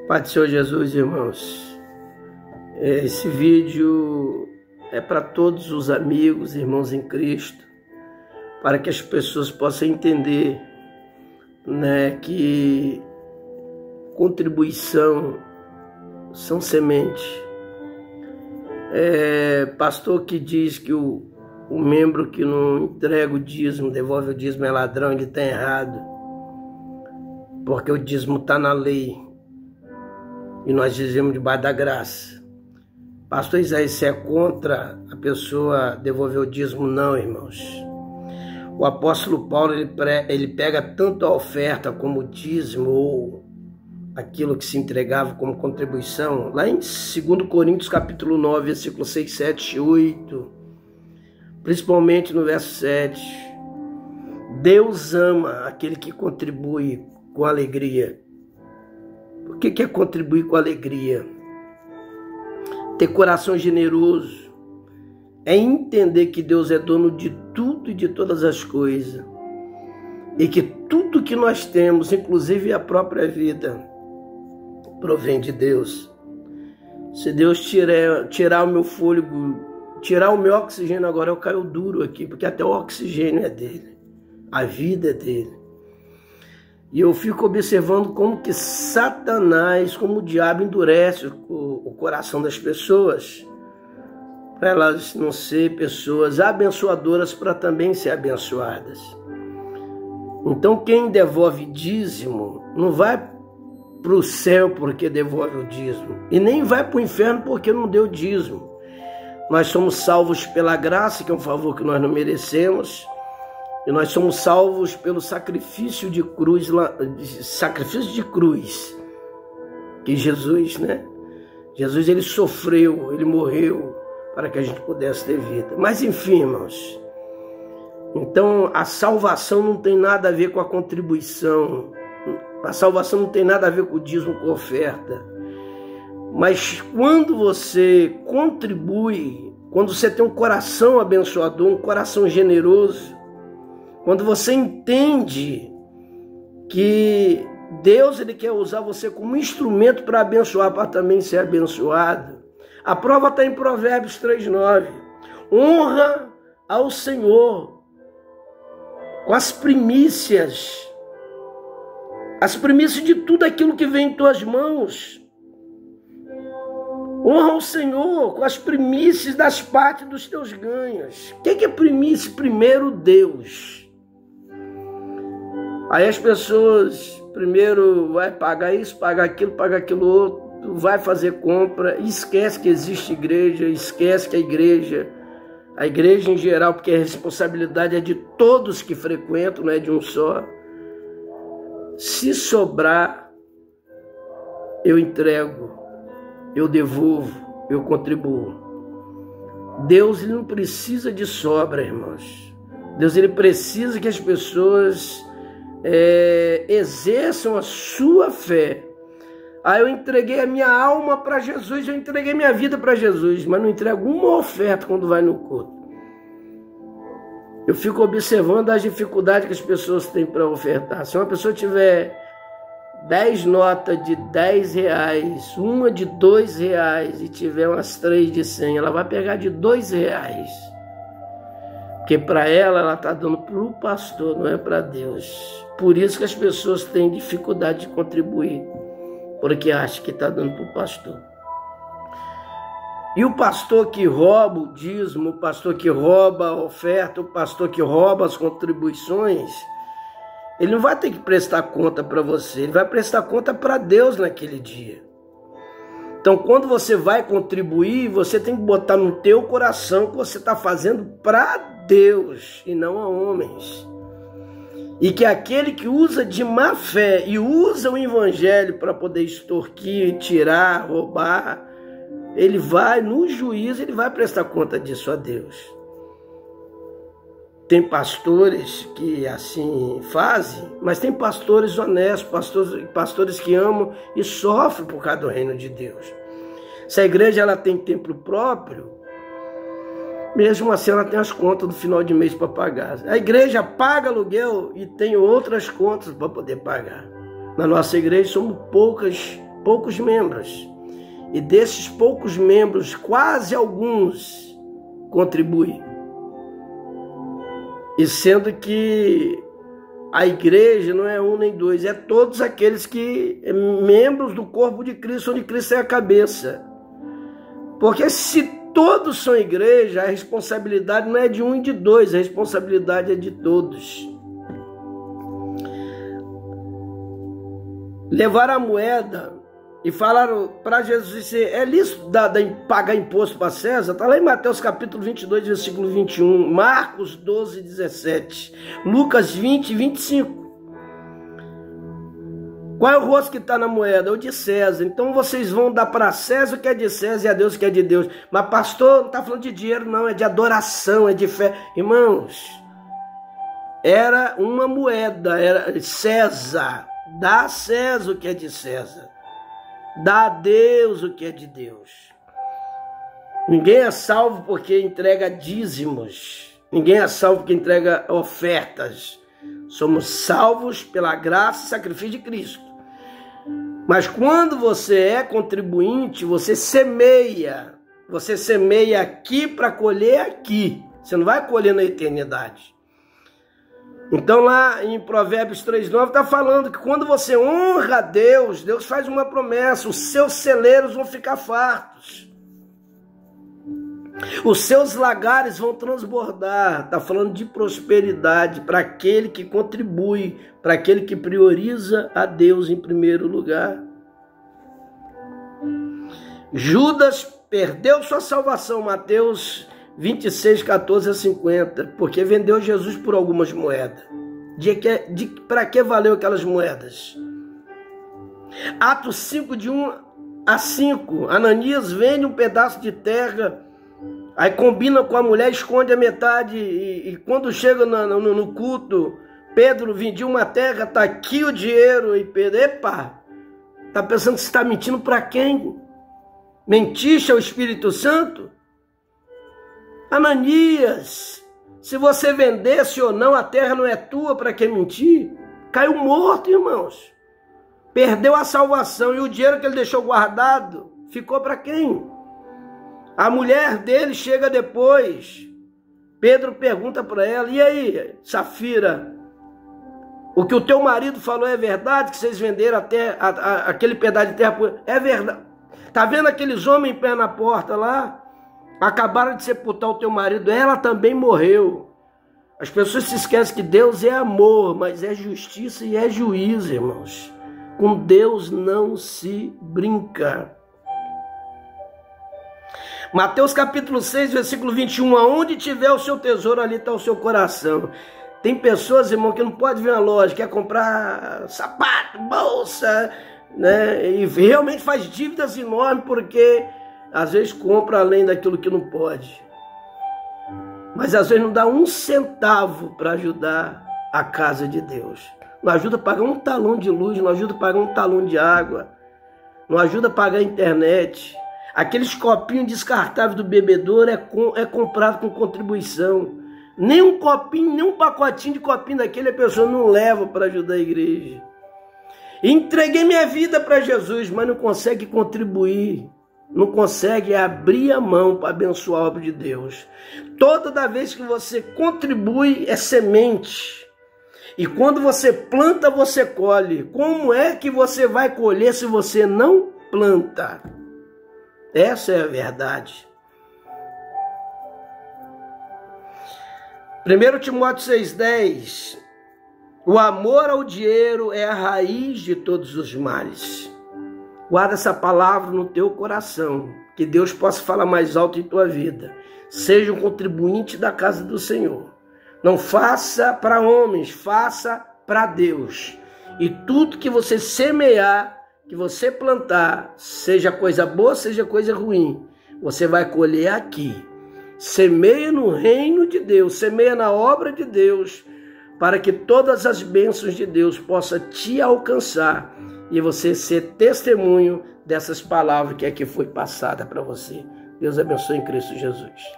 Pai do Senhor Jesus, irmãos, esse vídeo é para todos os amigos, irmãos em Cristo, para que as pessoas possam entender, que contribuição são semente. Pastor que diz que o membro que não entrega o dízimo, devolve o dízimo, é ladrão, ele está errado, porque o dízimo está na lei. E nós dizemos debaixo da graça. Pastor Isaías, você é contra a pessoa devolver o dízimo? Não, irmãos. O apóstolo Paulo, ele pega tanto a oferta como o dízimo, ou aquilo que se entregava como contribuição, lá em 2 Coríntios capítulo 9, versículo 6, 7 e 8, principalmente no verso 7. Deus ama aquele que contribui com alegria. O que é contribuir com alegria? Ter coração generoso é entender que Deus é dono de tudo e de todas as coisas, e que tudo que nós temos, inclusive a própria vida, provém de Deus. Se Deus tirar o meu fôlego, tirar o meu oxigênio agora, eu caio duro aqui, porque até o oxigênio é dele, a vida é dele. E eu fico observando como que Satanás, como o diabo endurece o coração das pessoas, para elas não ser pessoas abençoadoras, para também ser abençoadas. Então quem devolve dízimo não vai para o céu porque devolve o dízimo, e nem vai para o inferno porque não deu dízimo. Nós somos salvos pela graça, que é um favor que nós não merecemos. E nós somos salvos pelo sacrifício de cruz, que Jesus, Jesus, ele sofreu, ele morreu para que a gente pudesse ter vida. Mas enfim, irmãos, então a salvação não tem nada a ver com a contribuição, a salvação não tem nada a ver com o dízimo, com a oferta. Mas quando você contribui, quando você tem um coração abençoador, um coração generoso, quando você entende que Deus, ele quer usar você como instrumento para abençoar, para também ser abençoado. A prova está em Provérbios 3:9. Honra ao Senhor com as primícias de tudo aquilo que vem em tuas mãos. Honra ao Senhor com as primícias das partes dos teus ganhos. O que é primícia? Primeiro, Deus. Aí as pessoas primeiro vai pagar isso, pagar aquilo outro, vai fazer compra, esquece que existe igreja, esquece que a igreja em geral, porque a responsabilidade é de todos que frequentam, não é de um só. Se sobrar, eu entrego, eu devolvo, eu contribuo. Deus, ele não precisa de sobra, irmãos. Deus, ele precisa que as pessoas exerçam a sua fé. Eu entreguei a minha alma para Jesus, eu entreguei minha vida para Jesus, mas não entrego uma oferta quando vai no culto. Eu fico observando as dificuldades que as pessoas têm para ofertar. Se uma pessoa tiver 10 notas de R$10, uma de R$2 e tiver umas 3 de 100, ela vai pegar de R$2. Porque para ela está dando para o pastor, não é para Deus. Por isso que as pessoas têm dificuldade de contribuir, porque acham que está dando para o pastor. E o pastor que rouba o dízimo, o pastor que rouba a oferta, o pastor que rouba as contribuições, ele não vai ter que prestar conta para você, ele vai prestar conta para Deus naquele dia. Então, quando você vai contribuir, você tem que botar no teu coração que você está fazendo para Deus e não a homens. E que aquele que usa de má fé e usa o evangelho para poder extorquir, tirar, roubar, ele vai no juízo, ele vai prestar conta disso a Deus. Tem pastores que assim fazem, mas tem pastores honestos, pastores que amam e sofrem por causa do reino de Deus. Se a igreja ela tem templo próprio, mesmo assim ela tem as contas do final de mês para pagar. A igreja paga aluguel e tem outras contas para poder pagar. Na nossa igreja somos poucas poucos membros. E desses poucos membros, quase alguns contribuem. E sendo que a igreja não é um nem dois, é todos aqueles que membros do corpo de Cristo, onde Cristo é a cabeça. Porque se todos são igreja, a responsabilidade não é de um e de dois, a responsabilidade é de todos. Levaram a moeda e falaram para Jesus, é lícito pagar imposto para César? Está lá em Mateus capítulo 22, versículo 21, Marcos 12, 17, Lucas 20, 25. Qual é o rosto que está na moeda? É o de César. Então vocês vão dar para César o que é de César e a Deus o que é de Deus. Mas pastor, não está falando de dinheiro não, é de adoração, é de fé. Irmãos, era uma moeda, era César. Dá a César o que é de César. Dá a Deus o que é de Deus. Ninguém é salvo porque entrega dízimos. Ninguém é salvo porque entrega ofertas. Somos salvos pela graça e sacrifício de Cristo. Mas quando você é contribuinte, você semeia. Você semeia aqui para colher aqui. Você não vai colher na eternidade. Então lá em Provérbios 3,9 está falando que quando você honra a Deus, Deus faz uma promessa, os seus celeiros vão ficar fartos. Os seus lagares vão transbordar. Está falando de prosperidade para aquele que contribui, para aquele que prioriza a Deus em primeiro lugar. Judas perdeu sua salvação, Mateus 26, 14 a 50, porque vendeu Jesus por algumas moedas. Para que valeu aquelas moedas? Atos 5, de 1 a 5, Ananias vende um pedaço de terra, aí combina com a mulher, esconde a metade, e quando chega no culto, Pedro vendia uma terra, está aqui o dinheiro, e Pedro, epa, está pensando que você está mentindo para quem? Mentiste ao Espírito Santo? Ananias, se você vendesse ou não, a terra não é tua, para que mentir? Caiu morto, irmãos. Perdeu a salvação e o dinheiro que ele deixou guardado ficou para quem? A mulher dele chega depois. Pedro pergunta para ela, e aí, Safira, o que o teu marido falou é verdade? Que vocês venderam até aquele pedaço de terra? É verdade. Tá vendo aqueles homens em pé na porta lá? Acabaram de sepultar o teu marido, ela também morreu. As pessoas se esquecem que Deus é amor, mas é justiça e é juízo, irmãos. Com Deus não se brinca. Mateus capítulo 6, versículo 21, aonde tiver o seu tesouro, ali está o seu coração. Tem pessoas, irmão, que não pode vir à loja, quer comprar sapato, bolsa, né? E realmente faz dívidas enormes porque às vezes compra além daquilo que não pode. Mas às vezes não dá um centavo para ajudar a casa de Deus. Não ajuda a pagar um talão de luz, não ajuda a pagar um talão de água, não ajuda a pagar a internet. Aqueles copinhos descartáveis do bebedouro é comprado com contribuição. Nem um copinho, nem um pacotinho de copinho daquele a pessoa não leva para ajudar a igreja. Entreguei minha vida para Jesus, mas não consegue contribuir. Não consegue abrir a mão para abençoar a obra de Deus. Toda vez que você contribui, é semente. E quando você planta, você colhe. Como é que você vai colher se você não planta? Essa é a verdade. 1 Timóteo 6,10. O amor ao dinheiro é a raiz de todos os males. Guarda essa palavra no teu coração, que Deus possa falar mais alto em tua vida. Seja um contribuinte da casa do Senhor. Não faça para homens, faça para Deus. E tudo que você semear, que você plantar, seja coisa boa, seja coisa ruim, você vai colher aqui. Semeia no reino de Deus, semeia na obra de Deus, para que todas as bênçãos de Deus possam te alcançar e você ser testemunho dessas palavras que aqui foi passada para você. Deus abençoe em Cristo Jesus.